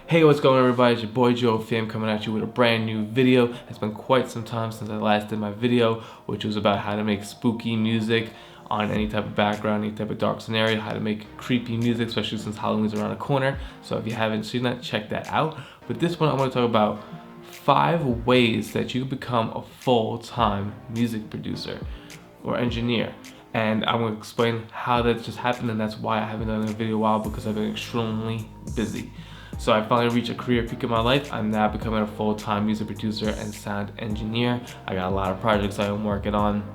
Hey, what's going on, everybody? It's your boy Joe Fam coming at you with a brand new video. It's been quite some time since I last did my video, which was about how to make spooky music on any type of background, any type of dark scenario, how to make creepy music, especially since Halloween's around the corner. So if you haven't seen that, check that out. But this one, I want to talk about 5 ways that you can become a full-time music producer or engineer. And I'm going to explain how that just happened, and that's why I haven't done a video in a while, because I've been extremely busy. So I finally reached a career peak in my life. I'm now becoming a full-time music producer and sound engineer. I got a lot of projects I'm working on,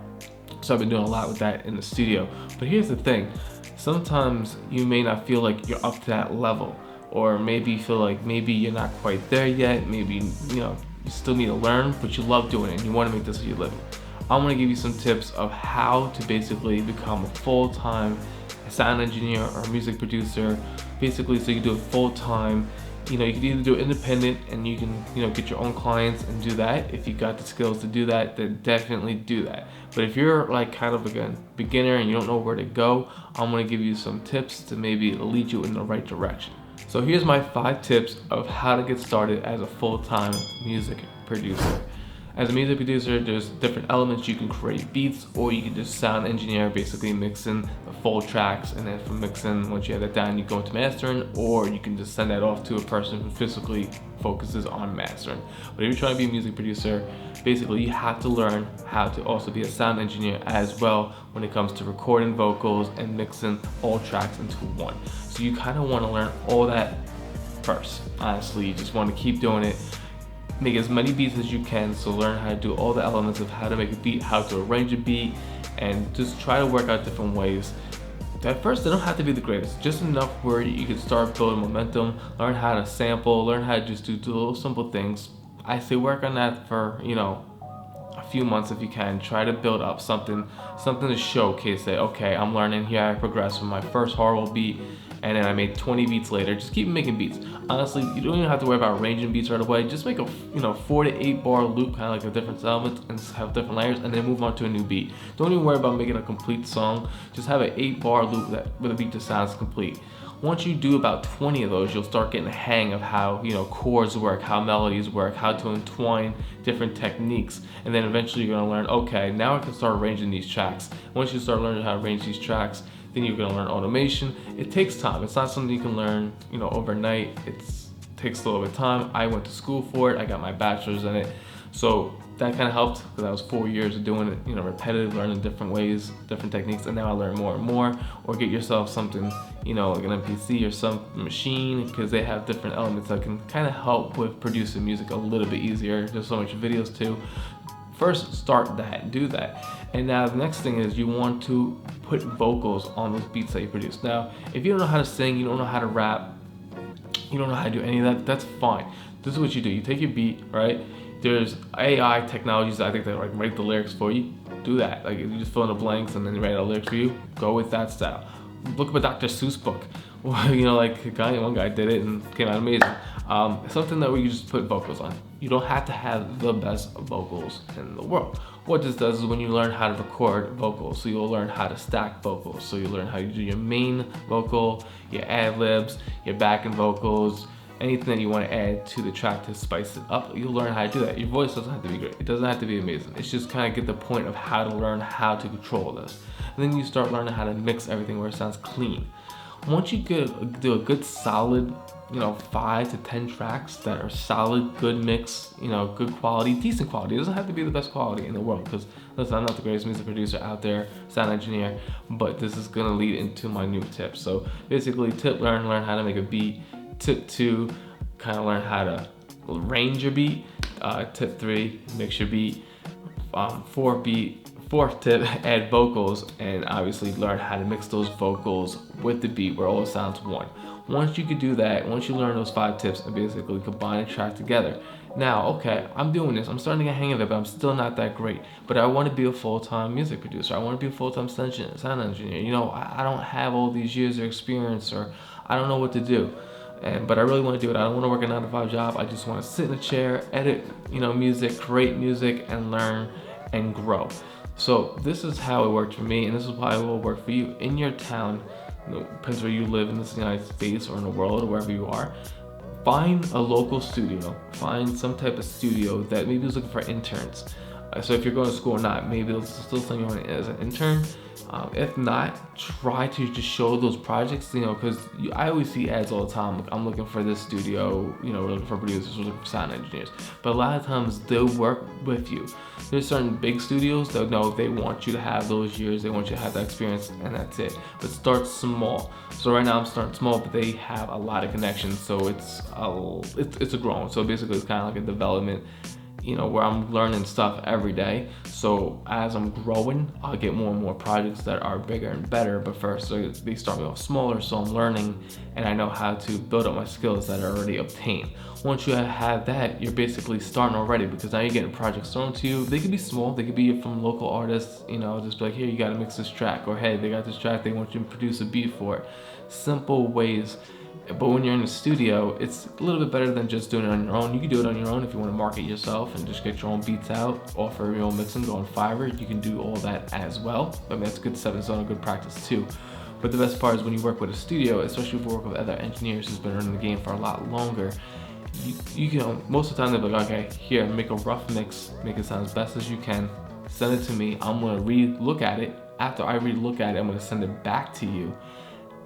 so I've been doing a lot with that in the studio. But here's the thing, sometimes you may not feel like you're up to that level, or maybe you feel like maybe you're not quite there yet, maybe you still need to learn, but you love doing it and you want to make this your living. I'm going to give you some tips of how to basically become a full-time sound engineer or music producer, basically, so you can do it full-time. You can either do it independent and you can get your own clients and do that. If you got the skills to do that, then definitely do that. But if you're like kind of a beginner and you don't know where to go, I'm going to give you some tips to maybe lead you in the right direction. So here's my 5 tips of how to get started as a full-time music producer. As a music producer, there's different elements. You can create beats, or you can just sound engineer, basically mixing the full tracks, and then from mixing, once you have that down, you go into mastering, or you can just send that off to a person who physically focuses on mastering. But if you're trying to be a music producer, basically you have to learn how to also be a sound engineer as well when it comes to recording vocals and mixing all tracks into one. So you kind of want to learn all that first. Honestly, you just want to keep doing it. Make as many beats as you can, so learn how to do all the elements of how to make a beat, how to arrange a beat, and just try to work out different ways. At first, they don't have to be the greatest, just enough where you can start building momentum, learn how to sample, learn how to just do little simple things. I say work on that for, a few months if you can. Try to build up something to showcase that, okay, I'm learning here, I progressed from my first horrible beat, and then I made 20 beats later. Just keep making beats. Honestly, you don't even have to worry about arranging beats right away. Just make a 4 to 8 bar loop, kind of like a different elements, and have different layers, and then move on to a new beat. Don't even worry about making a complete song. Just have an 8 bar loop that with a beat that sounds complete. Once you do about 20 of those, you'll start getting a hang of how chords work, how melodies work, how to entwine different techniques, and then eventually you're gonna learn, okay, now I can start arranging these tracks. Once you start learning how to arrange these tracks, then you're gonna learn automation. It takes time. It's not something you can learn, overnight. It takes a little bit of time. I went to school for it. I got my bachelor's in it. So that kind of helped, because I was 4 years of doing it, repetitive, learning different ways, different techniques, and now I learn more and more. Or get yourself something, like an MPC or some machine, because they have different elements that can kind of help with producing music a little bit easier. There's so much videos too. First, start that, do that. And now the next thing is you want to put vocals on those beats that you produce. Now, if you don't know how to sing, you don't know how to rap, you don't know how to do any of that, that's fine. This is what you do. You take your beat, right? There's AI technologies, I think, that like write the lyrics for you. Do that. Like, if you just fill in the blanks and then you write the lyrics for you, go with that style. Look up a Dr. Seuss book. Like one guy did it and came out amazing. Something that where you just put vocals on. You don't have to have the best vocals in the world. What this does is when you learn how to record vocals, so you'll learn how to stack vocals. So you learn how to do your main vocal, your ad-libs, your backing vocals, anything that you want to add to the track to spice it up. You'll learn how to do that. Your voice doesn't have to be great. It doesn't have to be amazing. It's just kind of get the point of how to learn how to control this. And then you start learning how to mix everything where it sounds clean. Once you do a good solid 5 to 10 tracks that are solid, good mix, good quality, decent quality. It doesn't have to be the best quality in the world, because listen, I'm not the greatest music producer out there, sound engineer, but this is gonna lead into my new tips. So basically, tip learn how to make a beat. Tip 2, kind of learn how to arrange your beat. Tip 3, mix your beat. Fourth tip, add vocals, and obviously learn how to mix those vocals with the beat where all it sounds one. Once you can do that, once you learn those 5 tips and basically combine a track together, now, okay, I'm doing this, I'm starting to get a hang of it, but I'm still not that great. But I want to be a full-time music producer. I want to be a full-time sound engineer. I don't have all these years of experience, or I don't know what to do. But I really want to do it. I don't want to work a 9 to 5 job. I just want to sit in a chair, edit, music, create music, and learn and grow. So this is how it worked for me, and this is how it will work for you in your town. Depends where you live in the United States or in the world or wherever you are. find a local studio, find some type of studio that maybe is looking for interns. So if you're going to school or not, maybe they'll still send you on as an intern. If not, try to just show those projects, because I always see ads all the time. Like, I'm looking for this studio, we're looking for producers, we're looking for sound engineers. But a lot of times they'll work with you. There's certain big studios that know they want you to have those years, they want you to have that experience, and that's it. But start small. So right now I'm starting small, but they have a lot of connections, so it's a growing. So basically it's kind of like a development, where I'm learning stuff every day. So as I'm growing, I'll get more and more projects that are bigger and better. But first, so they start me off smaller, so I'm learning and I know how to build up my skills that are already obtained. Once you have that, you're basically starting already, because now you're getting projects thrown to you. They could be small, they could be from local artists, just be like, here, you gotta mix this track, or hey, they got this track, they want you to produce a beat for it. Simple ways. But when you're in the studio, it's a little bit better than just doing it on your own. You can do it on your own if you want to market yourself and just get your own beats out, offer your own mixing, go on Fiverr. You can do all that as well. I mean, that's a good stepping stone, a good practice too. But the best part is when you work with a studio, especially if you work with other engineers who's been in the game for a lot longer, you can, most of the time they'll be like, okay, here, make a rough mix, make it sound as best as you can, send it to me. I'm gonna re-look at it. After I re-look at it, I'm gonna send it back to you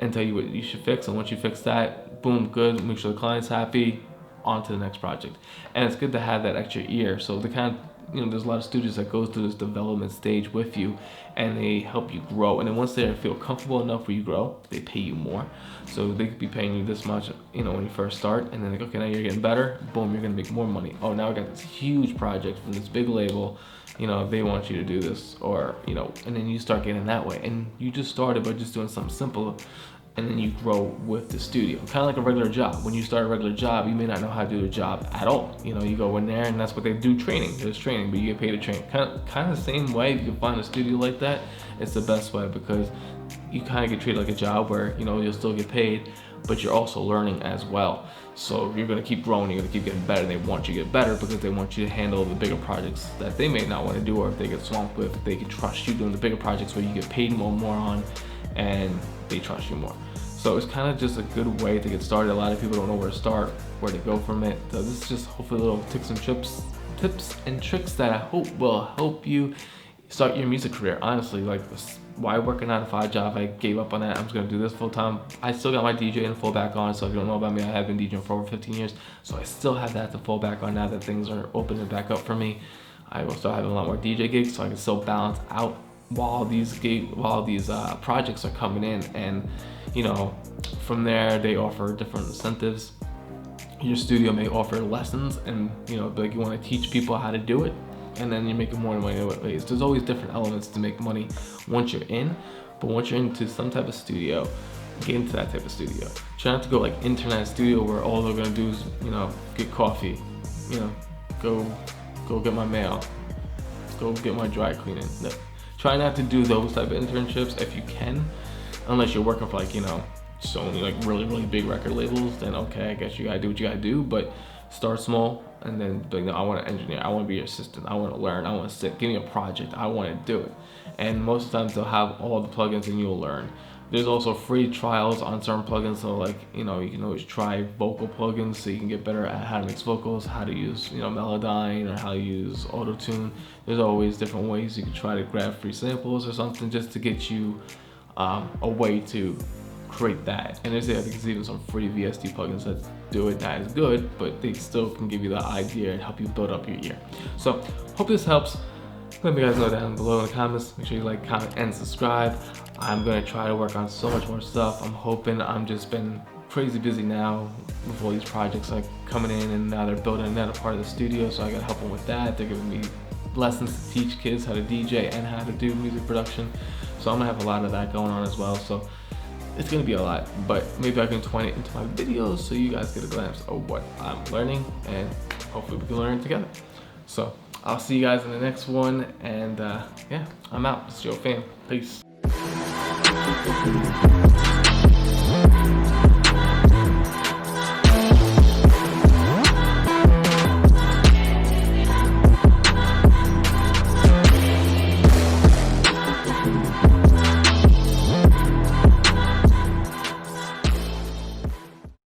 and tell you what you should fix. And once you fix that, boom, good, make sure the client's happy, on to the next project. And it's good to have that extra ear. So the kind of, there's a lot of studios that go through this development stage with you, and they help you grow. And then once they feel comfortable enough where you grow, they pay you more. So they could be paying you this much, when you first start, and then they go, okay, now you're getting better, boom, you're gonna make more money. Oh, now I got this huge project from this big label, they want you to do this, or, and then you start getting that way. And you just started by just doing something simple, and then you grow with the studio. Kind of like a regular job. When you start a regular job, you may not know how to do a job at all. You go in there and that's what they do, training. There's training, but you get paid to train. Kind of the same way. If you can find a studio like that, it's the best way, because you kind of get treated like a job where, you'll still get paid, but you're also learning as well. So you're gonna keep growing, you're gonna keep getting better. They want you to get better because they want you to handle the bigger projects that they may not want to do, or if they get swamped with, they can trust you doing the bigger projects where you get paid more on, and they trust you more. So it's kind of just a good way to get started. A lot of people don't know where to start, where to go from it. So this is just hopefully little tips and tricks that I hope will help you start your music career. Honestly, like, why work a 9-to-5 job? I gave up on that. I'm just gonna do this full time. I still got my DJ and fall back on. So if you don't know about me, I have been DJing for over 15 years. So I still have that to fall back on now that things are opening back up for me. I will start having a lot more DJ gigs, so I can still balance out while these projects are coming in. And from there they offer different incentives. Your studio may offer lessons, and like, you want to teach people how to do it, and then you're making more money in ways. There's always different elements to make money once you're in, but once you're into some type of studio, get into that type of studio. Try not to go like internet studio where all they're gonna do is get coffee, go get my mail, go get my dry cleaning. No. Try not to do those type of internships if you can, unless you're working for so many really big record labels. Then okay, I guess you gotta do what you gotta do. But start small, and then be like, no, I want to engineer, I want to be your assistant, I want to learn, I want to sit, give me a project, I want to do it. And most of the times they'll have all the plugins and you'll learn. There's also free trials on certain plugins, so you can always try vocal plugins so you can get better at how to mix vocals, how to use Melodyne, or how to use Auto-Tune. There's always different ways you can try to grab free samples or something just to get you a way to create that. And I think there's even some free VST plugins that do it not as good, but they still can give you the idea and help you build up your ear. So hope this helps. Let me guys know down below in the comments. Make sure you like, comment, and subscribe. I'm gonna try to work on so much more stuff. I'm hoping. I'm just been crazy busy now with all these projects coming in, and now they're building another part of the studio, so I gotta help them with that. They're giving me lessons to teach kids how to DJ and how to do music production. So I'm gonna have a lot of that going on as well. So it's gonna be a lot, but maybe I can twine it into my videos so you guys get a glimpse of what I'm learning, and hopefully we can learn it together. So I'll see you guys in the next one, and yeah, I'm out. It's Joe Fam. Peace.